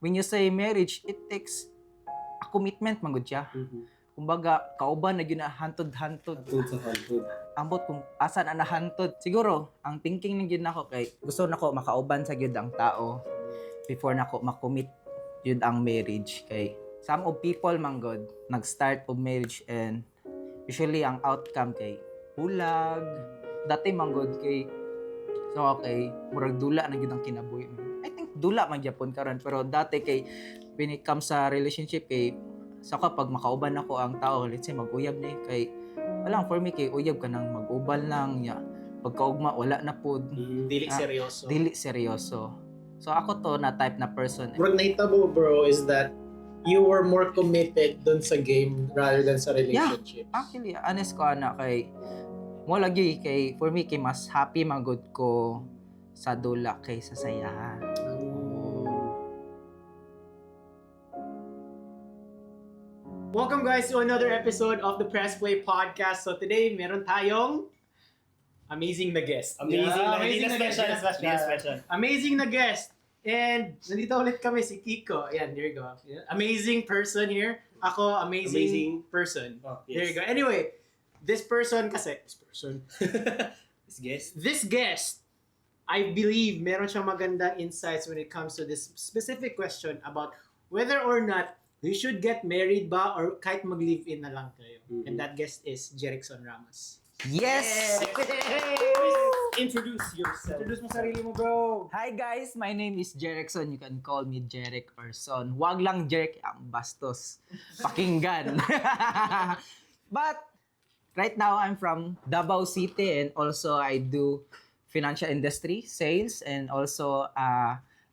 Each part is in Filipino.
when you say marriage, it takes a commitment man gud siya. Kumbaga, kauban na yun na hantod-hantod. Hantod sa hantod. Ambot kung asan na hantod. Siguro, ang thinking ng yun ako kay gusto nako makauban sa gyud ang tao before nako makommit yun ang marriage. Kay some of people man god nag-start of marriage and usually ang outcome kay bulag. Dati man god kay so okay, murag dula na gyud ang kinabuhi. I think dula man gyapon karon pero dati kay when it comes sa relationship kay so kapag makauban ako ang tao, let's say mag-uyab na kay walang for me kay uyab ka nang mag-ubal lang ya pagkaugma wala na pod Dili seryoso. dili seryoso. So ako to na type na person. Murag nakita mo, bro, is that you were more committed dun sa game rather than sa relationship. Actually, honest ko ana kay mo lagi kay for me kay mas happy magud ko sa dula kay sa saya. Welcome guys to another episode of the Press Play Podcast. So today, meron tayong amazing na guest. Amazing na guest. Amazing na guest. And nandito ulit kami si Kiko. Ayan, there you go. Amazing person here. Ako, amazing person. Oh, There you go. Anyway, this guest, I believe meron siyang magandang insights when it comes to this specific question about whether or not you should get married ba or kahit mag-live-in na lang kayo. And that guest is Jerickson Ramos. Yes! Introduce yourself. Introduce mo sarili mo, bro. Hi guys, my name is Jerickson. You can call me Jerick or Son. Wag lang Jerick, ang bastos. Pakinggan. But right now I'm from Davao City and also I do financial industry, sales, and also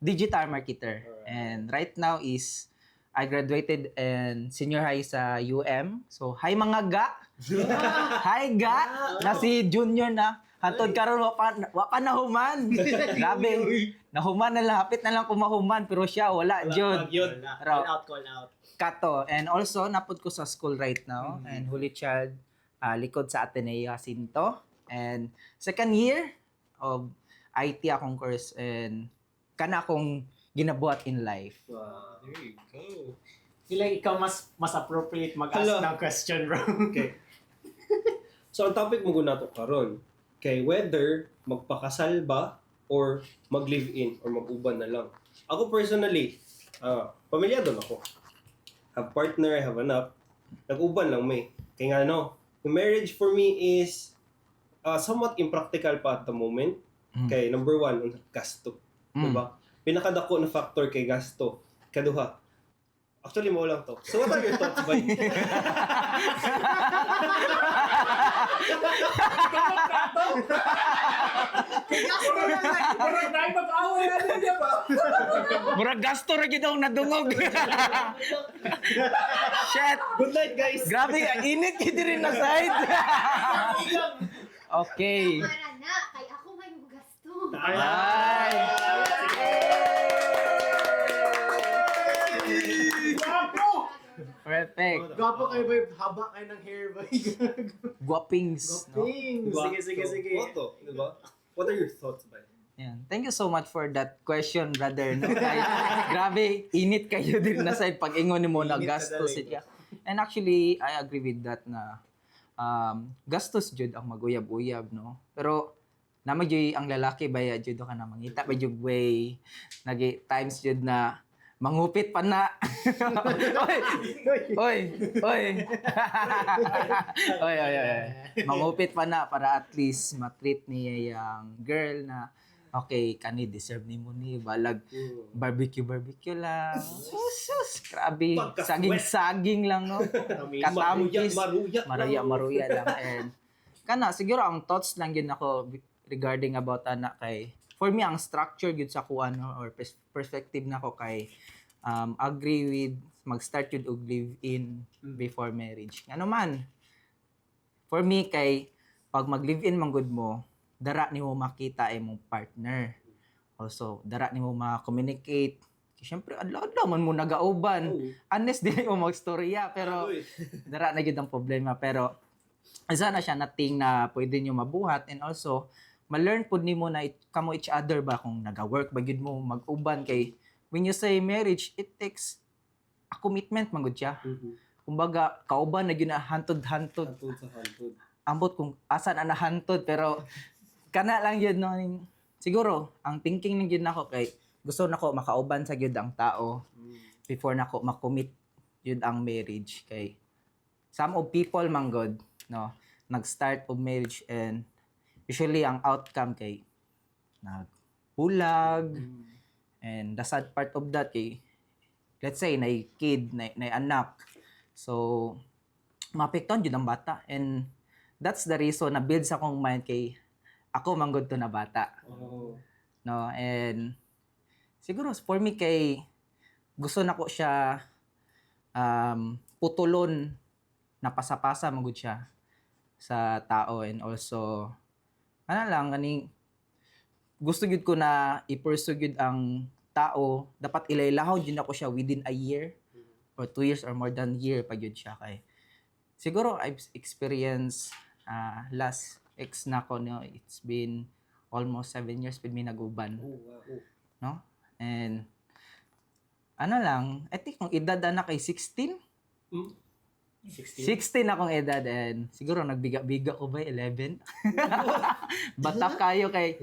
digital marketer. And right now is I graduated in senior high sa UM. So, hi mga ga. Hi ga. Na si junior na. Hantod karon wa pa nahuman. Grabe. Nahuman na lang, hapit na lang kumahuman pero siya wala jud. Call out. Kato. And also napud ko sa school right now and Holy Child likod sa Ateneo Jacinto. And second year of IT akong course and kana akong ginabuhat in life. Wow, there you go. Feel like ikaw mas appropriate mag-ask ng question, bro. Okay. So, ang topic mo na to karon kay whether magpakasal ba or mag-live-in or mag-uban na lang. Ako personally, pamilyado na ako. Have partner, I have anak. Nag-uban lang may. Kaya nga yung marriage for me is somewhat impractical pa at the moment. Kay number one, ang gasto. Diba? Pinakadako na factor kay gasto. Kaduha. Actually, mo lang to. So, what are your thoughts ba? Murag gasto ra gid ang nadungog. Shit. Good night, guys! Grabe, init gid rin na side. Okay. Para na, kay ako may gasto. Ay. Perfect. Gwapo kayo ba? Haba kayo ng hair ba? Guwapings. No? Gwaping. Sige. Diba? What are your thoughts ba? Yan. Thank you so much for that question, brother. No? Kahit, grabe, init kayo din na sa pag-ingon mo na Init gastos talaga. siya. And actually, I agree with that na gastos jud ang maguyab-uyab, no? Pero naman jud ang lalaki baya jud ka na mangita ba jud way nagi times jud na mangupit pa na. Oy. Mangupit pa na para at least matreat niya yung girl na okay, kani deserve ni mo ni balag barbecue lang. Sus, grabe. Saging lang no. Katampis. Maruya lang and kana siguro ang thoughts lang yun ako regarding about anak kay for me ang structure gyud sa kuan or perspective nako kay agree with mag-start yun og live in before marriage. Ano man for me kay pag mag-live in man gud mo dara nimo makita imong partner. Also dara nimo ma-communicate. Siyempre adlaw-adlaw man mo nagauban. Honest dili mo magstorya pero dara na gyud ang problema pero isa na siya nating na pwede nyo mabuhat and also ma-learn pud nimo na kamo each other ba kung naga-work ba gyud mo mag-uban kay when you say marriage, it takes a commitment man gud siya. Kumbaga, kauban na yun na hantod-hantod. Hantod sa hantod. Ambot kung asan na hantod, pero kana lang yun, no? Siguro, ang thinking ng yun ako kay gusto nako makauban sa yun ang tao before nako makommit yun ang marriage. Kay some of people man god, no? Nag-start of marriage and usually ang outcome kay nagbulag and the sad part of that kay let's say na kid, na anak. So maapektuhan yun ang bata and that's the reason na build sa akong mind kay ako manggod to na bata. No, and siguro for me kay gusto na ko siya putulon na pasapasa magud siya sa tao and also kaning gusto gyud ko na i-pursue gyud ang tao dapat ilaylahaw gyud ako siya within a year or 2 years or more than year pa gyud siya kay siguro I've experienced last ex na ko no it's been almost 7 years with me naguban no and lang I think ang edad na kay 16 16 akong edad and siguro nagbiga-biga ko ba 11 bata kayo kay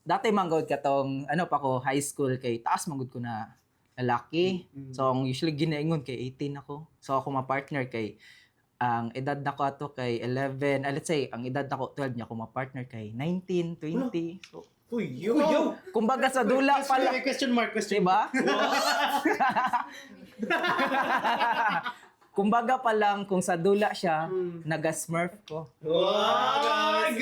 dati manggod katong pa ko high school kay taas manggod ko na lalaki so ang usually ginaingon kay 18 ako so ako ma-partner kay ang edad na ko ato kay 11 let's say ang edad na ko 12 niya ako ma-partner kay 19 20 so kumbaga sa dula pala question mark. Diba? Kumbaga pa lang kung sa dula siya, naga-smurf ko. Wow!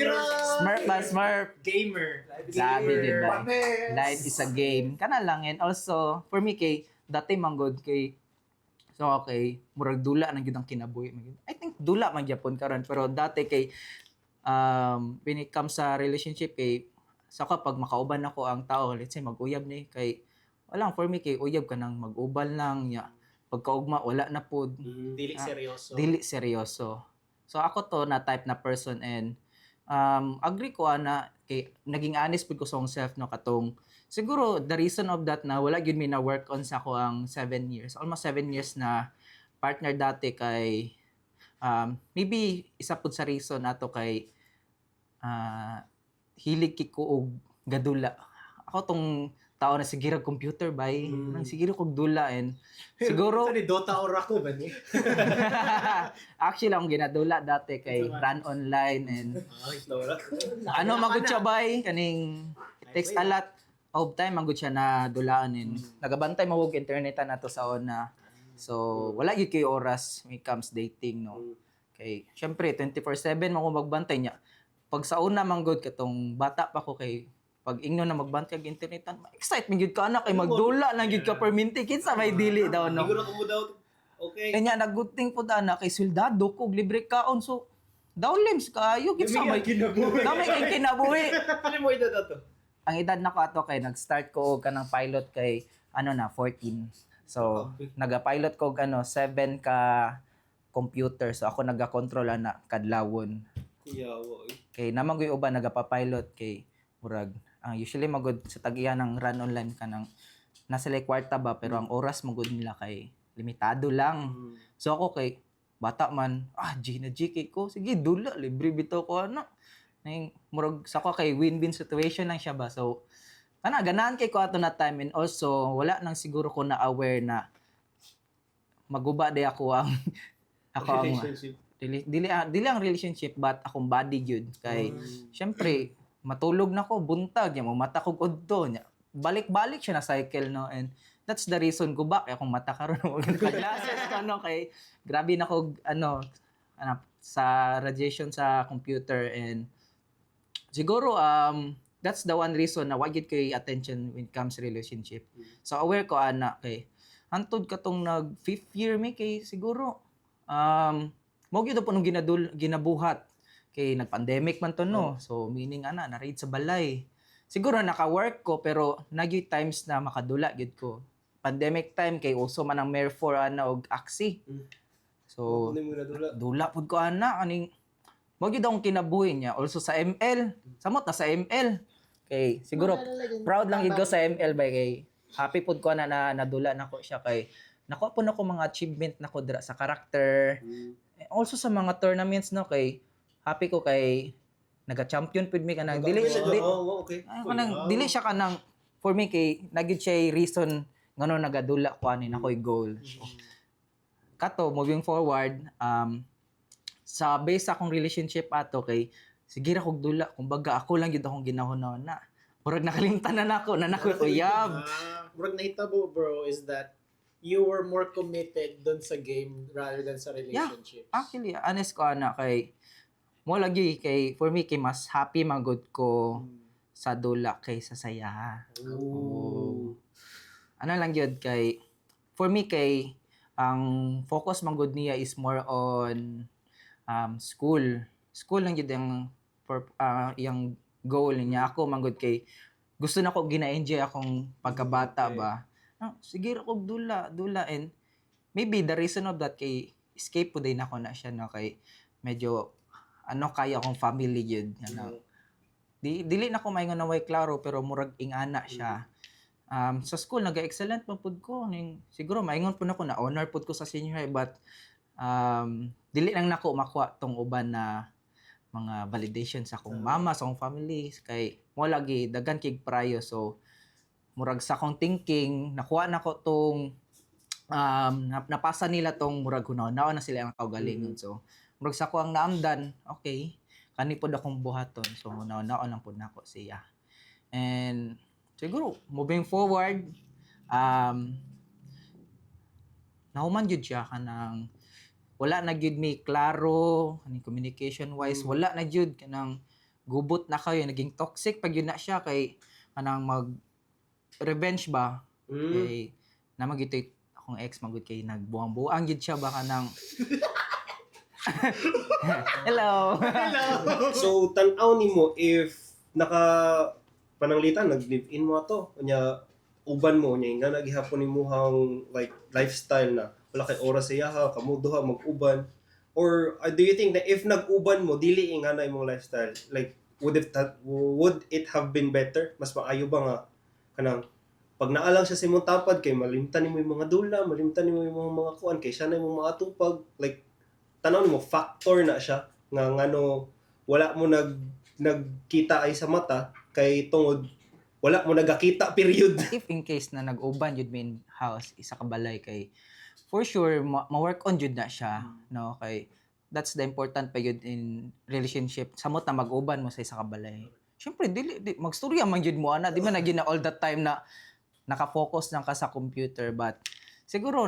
Smurf. Gamer. Sabi, diba? Life is a game. Kana lang. And also, for me kay, dati manggod kay, so okay, murag dula na yun ang kinabuhi. I think dula man Japon karon pero dati kay, when it comes sa relationship kay, so kapag makauban ako ang tao, let's say mag-uyab ni kay, walang for me kay, uyab ka nang mag-ubal lang niya. Pagkaugma, wala na po. Dili seryoso. Dili seryoso. So ako to na type na person and agree ko na kay naging honest pud ko sa akong self no katong siguro the reason of that na wala gyud mi na work on sa ko ang 7 years. Almost 7 years na partner dati kay maybe isa pud sa reason nato kay hilig ko og gadula. Ako tong tao na sige computer bay nang sige kog dula and siguro ni Dota or ako ba ni? actually akong ginadula dati kay run online and magud siya bay kaning it takes a lot of time magud siya na dulaan and nagabantay mawog internet na to sa una so wala gyud kay oras when it comes dating no kay syempre 24/7 mo ko magbantay niya pag sa una manggod katong bata pa ko kay pag ingno na magbantay og internetan, excite man gyud ka anak kay magdula lang gyud ka per minute kinsa may dili daw no. Siguro ko mo daw. Okay. Kanya nagguting po anak kay soldado ko libre kaon so daw limbs kayo kinsa may kinabuhi. Dami kay kinabuhi. Ano mo edad ato? Ang edad na ko ato kay nag-start ko og kanang pilot kay 14. So naga-pilot ko og 7 ka computer so ako naga-control ana kadlawon. Kuyawa. Kay naman gyud uban nagapa-pilot kay murag usually magud sa tagiyan ng run online ka ng nasa like kwarta ba pero ang oras magud nila kay limitado lang. So ako kay bata man, GK ko, sige dula libre bitaw ko ano. Ning murag sa ko kay win-win situation lang siya ba. So ganahan kay ko ato na time and also wala nang siguro ko na aware na maguba day ako ang Relationship. dili ang relationship but akong body gyud kay syempre matulog na ko buntag nya mo mata ko udto nya balik-balik siya na cycle no and that's the reason ko ba kay akong mata karon glasses ka no kay grabe na ko sa radiation sa computer and siguro that's the one reason na wag gyud kay attention when it comes to relationship so aware ko ana kay hantod katong nag 5th year mi kay siguro mo gyud po nung ginabuhat kay nag-pandemic man to no. So meaning na raid sa balay. Siguro naka-work ko pero nagyoy times na makadula gyud ko. Pandemic time kay uso man ang Mayor 4 og aksi. So dula pud ko kaning mo gyud akong kinabuhi niya also sa ML. Samot na sa ML. Kay siguro proud lang gyud ko sa ML by kay happy pud ko na nadula nako siya kay nako po nako mga achievement nako dira sa character. Also sa mga tournaments no kay happy ko kay naga-champion pud mi kanang dili okay. kanang dili siya kanang for me kay nagid siya reason ngano nagadula ko ani nakoy goal. So, kato moving forward sa base sa akong relationship ato kay sige ra kog dula kumbaga ako lang gyud akong ginahon na murag nakalimtan na nako na nakoy uyab. Murag nahitabo bro is that you were more committed dun sa game rather than sa relationship. Actually honest ko ana kay mo lagi kay for me kay mas happy magud ko sa dula kay sa saya. Ooh. Ano lang yun kay for me kay ang focus man gud niya is more on school lang yun yung goal niya. Ako man gud kay gusto na ko gina-enjoy akong pagkabata ba. No, sige ra kog dula and maybe the reason of that kay escape po din ako na siya no kay medyo kaya akong family yun dili na ko maingon na way klaro pero murag ingana siya. Sa school naga-excellent man pud ko ning siguro maingon pud ako na honor pud ko sa senior high but dili lang nako makuha tong uban na mga validation sa akong mama sa akong family kay mo lagi daghan kig prayo so murag sa akong thinking nakuha nako tong napasa nila tong murag hunaw na sila ang kaugalingon so murag sa ko ang naamdan okay kani pod akong buhaton so hunaw lang pod nako siya and siguro moving forward nahuman gyud siya kanang wala na gyud mi klaro ani communication wise wala na gyud kanang gubot na kayo naging toxic pag yun na siya kay kanang mag revenge ba kay naman gyud akong ex magud kay nagbuang-buang gyud siya ba kanang hello So tan-aw nimo if pananglitan nag-live-in mo ato nya uban mo nya nga nagihapon nimuhang like lifestyle na wala kay oras sa iyaha kamo duha mag-uban or do you think that if nag-uban mo dili nga na imong lifestyle like would it have been better mas maayo ba nga kanang pag naalang siya sa imong tapad kay malimtan nimo yung mga dula malimtan nimo yung mga kuan kay siya na imong mga tupag like tanaw nimo factor na siya nga ngano wala mo nagkita ay sa mata kay tungod wala mo nagakita period. If in case na nag-uban jud min house isa ka balay kay for sure ma-work on jud na siya no kay that's the important pa yun in relationship samot na mag-uban mo sa isa ka balay. Syempre dili magstorya man jud mo ana di man na gina all that time na naka-focus lang ka sa computer but siguro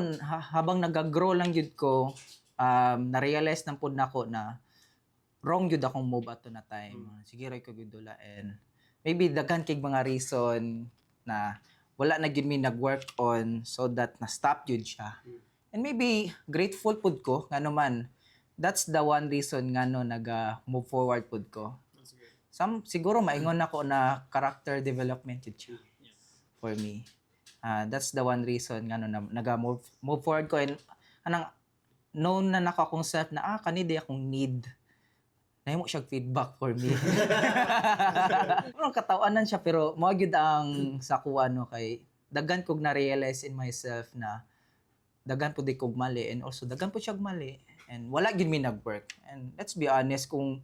habang nag-grow lang jud ko na-realize nang pud nako na wrong jud akong move ato na time. Sige ra ko gyud dula and maybe daghan kig mga reason na wala na gyud mi nag-work on so that na-stop jud siya. And maybe grateful pud ko ngano man that's the one reason ngano naga-move forward pud ko. Siguro maingon nako na character development jud siya for me. That's the one reason ngano naga-move forward ko and anang known na nako akong self na kani di akong need nahimo siya feedback for me. Parang katawanan siya pero mao gyud ang sa kuha no kay daghan kog na-realize in myself na daghan pud kog mali and also daghan pud siya mali and wala gyud mi nag-work. And let's be honest kung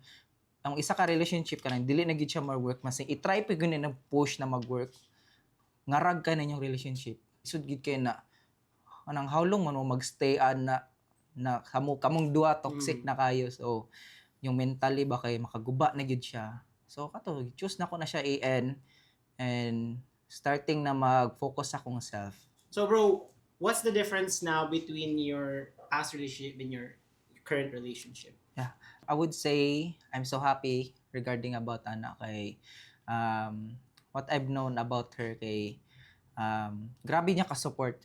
ang isa ka relationship kanang dili na gyud siya mag-work mas i-try pa gyud na push na mag-work ngarag ka na yung relationship. Isud gyud kay na anang how long man mo magstay na kamong duha toxic na kayo so yung mentally ba kay makaguba na gyud siya. So kato choose na ko na siya and starting na mag-focus akong self. So bro, what's the difference now between your past relationship and your current relationship? Yeah. I would say I'm so happy regarding about Ana kay what I've known about her kay grabe niya ka-support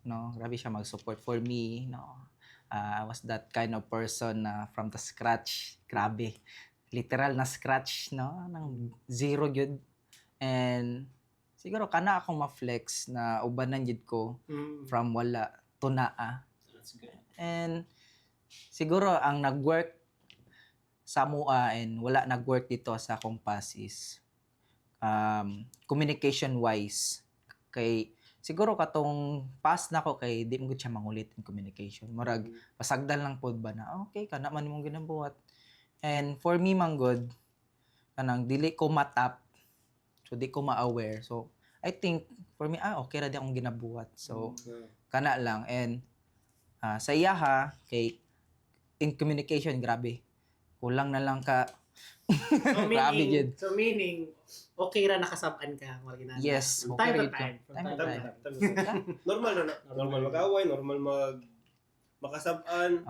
no, grabe siya mag-support for me no. I was that kind of person na from the scratch, grabe. Literal na scratch no, nang zero gyud. And siguro kana akong ma-flex na ubanan gyud ko from wala to naa. That's good. And siguro ang nag-work sa mua and wala nag-work dito sa akong past is communication wise kay siguro katong past na ko kay di mo gud siya mangulit in communication. Murag pasagdan lang pod ba na okay kana man imong ginabuhat. And for me man good kanang dili ko matap. So di ko ma-aware. So I think for me okay ra di akong ginabuhat. So kana lang and sa iya ha kay in communication grabe. Kulang na lang ka grabe jud. So meaning, okay ra nakasabaan ka, mga ginagawa. Yes, From okay time to ra time. gyud. From Time time to to time. time. Normal na. Normal mag-away, normal makasabaan.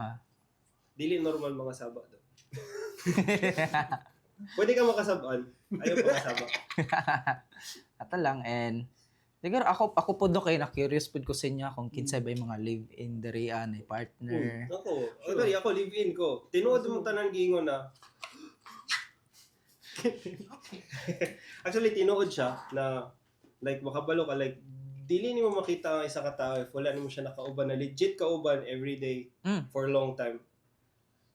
Dili normal mga saba daw. Pwede ka makasabaan. Ayaw pa kasaba. Ato lang and siguro ako po do kay na curious pud ko sa inyo kung kinsa ba yung mga live in diri na partner. Ako live-in ko. Tinuod mo tanan giingon na. Actually, tinuod siya na like makabalo ka like dili nimo makita ang isa ka tao if wala nimo siya nakauban na legit kauban every day for a long time.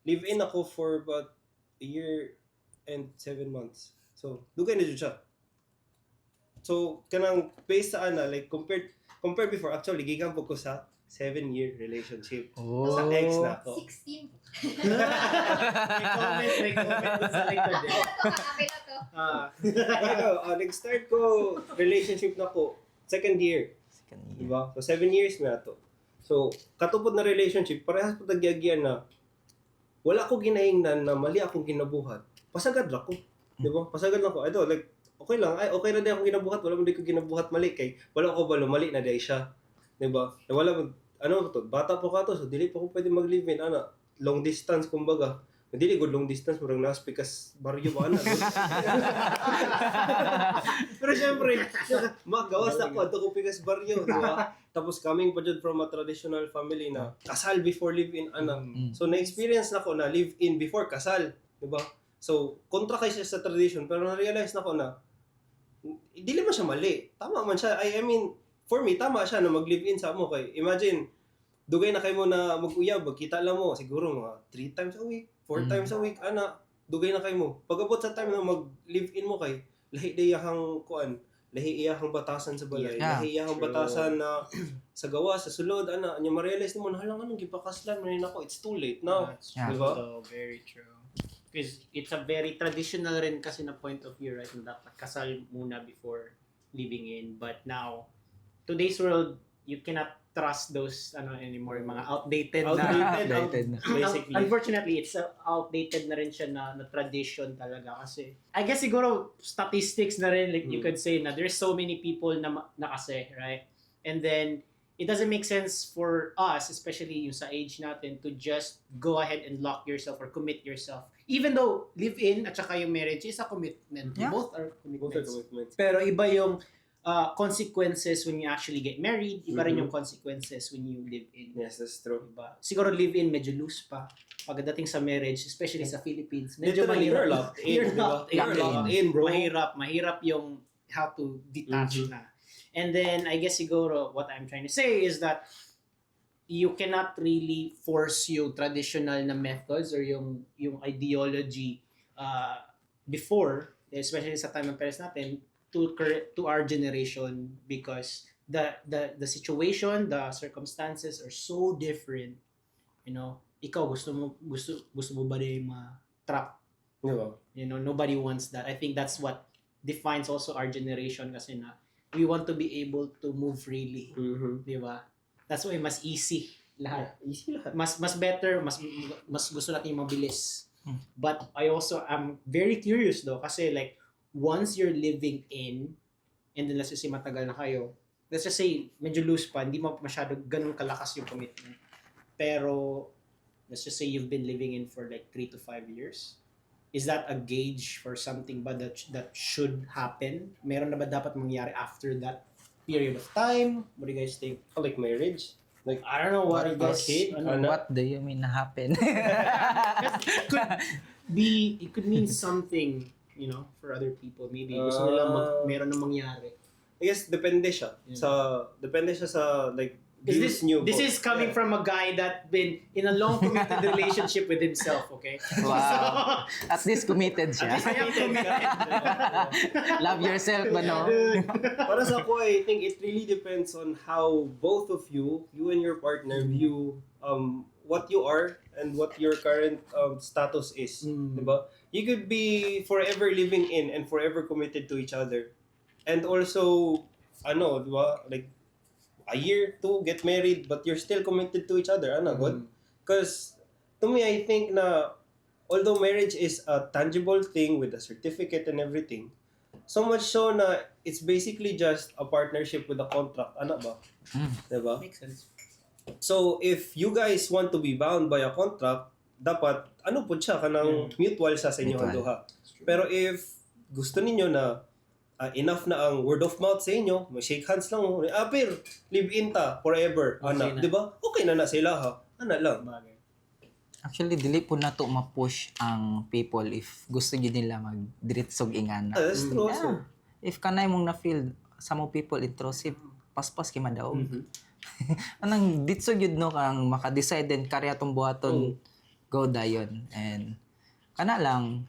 Live-in ako for about a year and 7 months. So, dugay na jud siya. So, kanang based sa like compared before, actually, gikan po ko sa 7-year relationship. Oh. Sa ex na ako. 16. May comment dun sa likod eh. Kapila to. Nag-start ko relationship na ko second year. Diba? So, 7 years na to. So, katupod na relationship, parehas po tagyagian na wala ko ginahingnan na mali akong ginabuhat. Pasagad lang ko. Diba? Pasagad lang ko. Ito, like, okay lang. Ay, okay na din akong ginabuhat. Wala mo din ko ginabuhat mali. Kay, wala ko balo, mali na din siya. Diba? Na wala mo, to, bata po ka to. So, dili pa ko pwede mag-live-in. Long distance, kumbaga. Dili good long distance. Murang nas-pikas baryo ba, Pero syempre, magawas ako. Ito ko pikas baryo. Diba? Tapos coming pa dyan from a traditional family na kasal before live-in, So, na-experience na ko na live-in before kasal. Diba? So, kontra kay siya sa tradition, pero na-realize na ko na dili man siya mali. Tama man siya. I mean, for me, tama siya na mag-live-in sa mo. Kay, imagine, dugay na kayo mo na mag-uyab, magkita lang mo, siguro mga 3 times a week, 4 times a week, dugay na kayo mo. Pag-abot sa time na mag-live-in mo kay, lahi iyahang kuan, lahi iyahang batasan sa balay, lahi iyahang batasan na sa gawa, sa sulod, anya ma-realize mo na halang anong gipakaslan mo rin ako, it's too late now. Diba? So, very true. Because it's a very traditional rin kasi na point of view, right? Na dapat kasal muna before living in. But now, today's world, you cannot trust those anymore, yung mga outdated Outdated na. Basically. Unfortunately, it's outdated na rin siya na tradition talaga kasi I guess siguro statistics na rin, like you could say na there's so many people na kasi, right? And then it doesn't make sense for us, especially yung sa age natin, to just go ahead and lock yourself or commit yourself. Even though live-in at saka yung marriage is a commitment. Yeah. Both are Both are commitments. commitments. Pero iba yung consequences when you actually get married. Iba rin yung consequences when you live in. Yes, that's true. Diba? Siguro live-in medyo loose pa. Pagdating sa marriage, especially sa Philippines, medyo Literally, mahirap. you're locked in, You're diba? locked in. You're locked in, bro. Mahirap yung how to detach na. And then, I guess siguro, what I'm trying to say is that you cannot really force yung traditional na methods or yung ideology before, especially sa time ng parents natin, to our generation because the situation, the circumstances are so different. You know, ikaw gusto mo ba din ma-trap? Diba? You know, nobody wants that. I think that's what defines also our generation kasi na we want to be able to move freely. Di ba? That's why mas easy lahat. Easy lahat. Mas better, mas gusto natin yung mabilis. But I also am very curious though kasi like once you're living in and then let's just say matagal na kayo, let's just say medyo loose pa, hindi mo masyado ganun kalakas yung commitment. Pero let's just say you've been living in for like 3 to 5 years. Is that a gauge for something ba that should happen? Meron na ba dapat mangyari after that period of time? What do you guys think? Like marriage? Like, I don't know what you guys kid? What do you mean na happen? It could mean something, you know, for other people. Maybe gusto nila meron na mangyari. I guess depende siya Yeah. sa like This is coming from a guy that been in a long committed relationship with himself, okay? Wow. At least committed siya. I am committed. Love yourself ba, no? Para sa ako, I think it really depends on how both of you and your partner view what you are and what your current status is. Diba? You could be forever living in and forever committed to each other. And also, diba? Like, a year, 2, get married, but you're still committed to each other. Good? Because, to me, I think na, although marriage is a tangible thing with a certificate and everything, so much so na it's basically just a partnership with a contract. Ba? Diba? Makes sense. So, if you guys want to be bound by a contract, dapat, po siya, kanang mutual sa inyo ang duha. Pero if gusto ninyo na enough na ang word of mouth sa inyo, may shake hands lang, pero live-in ta forever. Okay na. Di ba? Okay na sila ha. Lang. Actually, dili po na to ma-push ang people if gusto nyo nila mag-diritsog ingana. That's true. Yeah. If kanay mong na-feel sa mo people intrusive, paspas kay madaog. Anang ditsog yun no kang maka-decide din karya tong buhaton go dayon. And kana lang,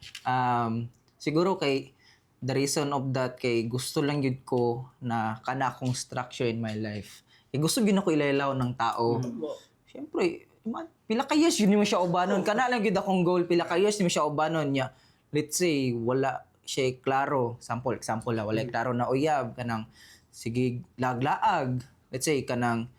siguro kay the reason of that kay gusto lang yun ko na kana akong structure in my life. Kay gusto yun ako ilalaw ng tao. Siyempre, pila ka years yun mo siya ubanon. Kana lang yun akong goal, pila ka years yun mo siya ubanon niya. Let's say, wala siya klaro. Example la, wala klaro na uyab. Kanang, sige, laglaag. Let's say, kanang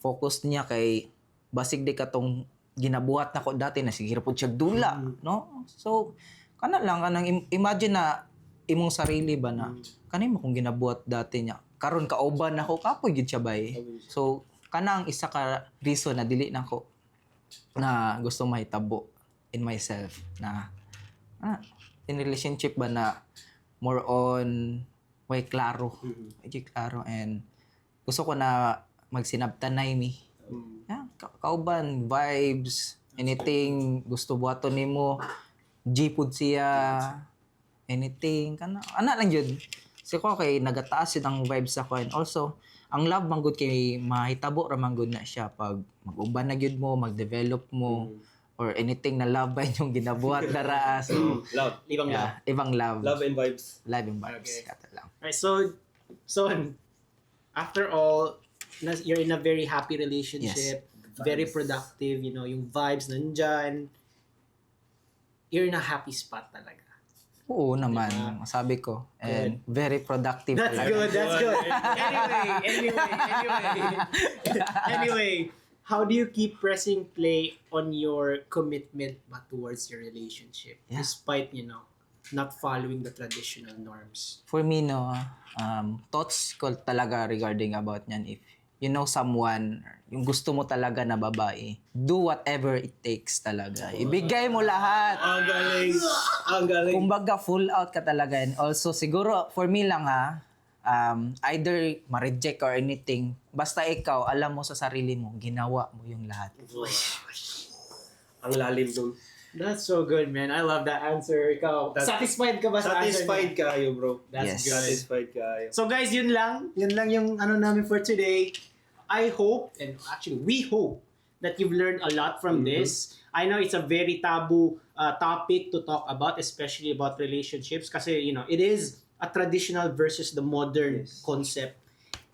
focus niya kay basig di katong ginabuhat na ko dati na sige po siya dula. No? So, kana lang, kanang imagine na imong sarili ba na kanay mo kung ginabuhat dati niya karon kauban nako kapoy gid siya bay. So kana ang isa ka reason na dili nako na gusto mahitabo in myself na in relationship ba na more on way klaro. Klaro and gusto ko na magsinabtanay mi. Kauban vibes anything gusto buhaton nimo G-food siya, anything, ana lang yun. Kasi ko kay nagataas yun ang vibes ako. And also, ang love man good kay mahitabo raman good na siya pag mag-uban na yun mo, mag-develop mo, or anything na love ba yung ginabuhat na raa. So, love. Ibang love. Love and vibes. Love and vibes. Okay. Kata lang. Alright, so after all, you're in a very happy relationship, very productive, yung vibes nandyan, you're in a happy spot talaga. Oo naman, sabi ko. And very productive That's talaga. good, that's good. Anyway, how do you keep pressing play on your commitment towards your relationship despite, not following the traditional norms? For me, thoughts ko talaga regarding about nyan if you know someone, yung gusto mo talaga na babae, do whatever it takes talaga. Ibigay mo lahat. Ang galing. Kumbaga, full out ka talaga. And also, siguro, for me lang either ma-reject or anything, basta ikaw, alam mo sa sarili mo, ginawa mo yung lahat. Ang lalim dun. That's so good, man. I love that answer. Ikaw, satisfied ka ba sa answer? Satisfied kayo, bro. That's Yes. good. Satisfied kayo. So guys, yun lang. Yun lang yung namin for today. I hope, and actually we hope, that you've learned a lot from this. I know it's a very taboo topic to talk about, especially about relationships kasi, it is a traditional versus the modern concept.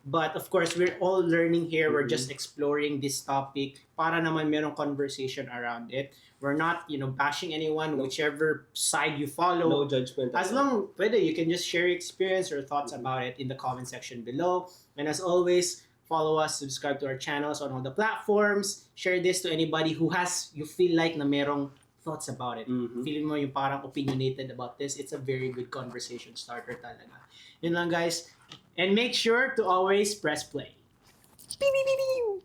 But of course, we're all learning here. We're just exploring this topic para naman merong conversation around it. We're not, bashing anyone, whichever side you follow. No judgment. As long pwede, you can just share your experience or thoughts about it in the comment section below. And as always, follow us, subscribe to our channels on all the platforms. Share this to anybody who you feel like na merong thoughts about it. Feeling mo yung parang opinionated about this. It's a very good conversation starter talaga. Yun lang guys. And make sure to always press play. Pew, pew, pew, pew.